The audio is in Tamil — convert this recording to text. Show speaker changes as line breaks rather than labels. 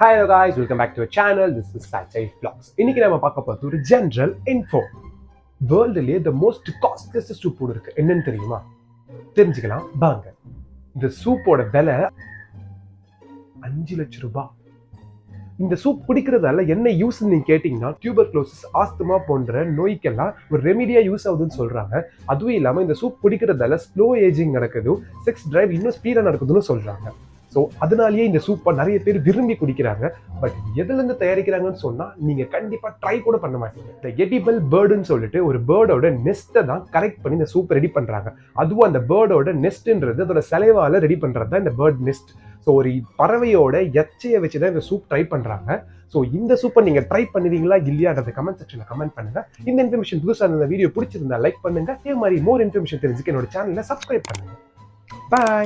Hi hello guys, welcome back to our channel. This is AjayvlogZ. இன்னைக்கு நம்ம பார்க்க போறது ஒரு ஜெனரல் இன்ஃபோ. வேர்ல்ட்லயே the most costliest சூப் ஒன்று இருக்கு. என்னன்னு தெரியுமா? தெரிஞ்சுக்கலாம் வாங்க. இந்த சூப்போட விலை 5 லட்சம் ரூபாய். இந்த சூப் குடிக்கிறதால என்ன யூஸ் நீங்க கேட்டீங்கன்னா டியூபர்குலோசிஸ், ஆஸ்துமா போன்ற நோய்க்கெல்லாம் ஒரு ரெமிடியா யூஸ் ஆகுதுன்னு சொல்றாங்க. அதுவும் இல்லாம இந்த சூப் குடிக்கிறதால ஸ்லோ ஏஜிங் நடக்குது, செக்ஸ் டிரைவ் இன்னும் ஸ்பீடா நடக்குதுன்னு சொல்றாங்க. ஸோ அதனாலேயே இந்த சூப்பை நிறைய பேர் விரும்பி குடிக்கிறாங்க. பட் எதுலேருந்து தயாரிக்கிறாங்கன்னு சொன்னால் நீங்கள் கண்டிப்பாக ட்ரை கூட பண்ண மாட்டீங்க. இந்த எடிபிள் பேர்டுன்னு சொல்லிட்டு ஒரு பேர்டோட நெஸ்ட்டை தான் கரெக்ட் பண்ணி இந்த சூப்பை ரெடி பண்ணுறாங்க. அதுவும் அந்த பேர்டோட நெஸ்ட்ன்றது அதோட சலைவால் ரெடி பண்ணுறது தான் இந்த பேர்ட் நெஸ்ட். ஸோ ஒரு பறவையோட எச்சையை வச்சு தான் இந்த சூப் ட்ரை பண்ணுறாங்க. ஸோ இந்த சூப்பை நீங்கள் ட்ரை பண்ணுவீங்களா இல்லையான்றத கமெண்ட் செக்ஷனில் கமெண்ட் பண்ணுங்க. இந்த இன்ஃபர்மேஷன் புதுசாக இந்த வீடியோ பிடிச்சிருந்தா லைக் பண்ணுங்க. இதே மாதிரி மோர் இன்ஃபர்மேஷன் தெரிஞ்சுக்க என்னோட சேனலை சப்ஸ்கிரைப் பண்ணுங்க. பாய்.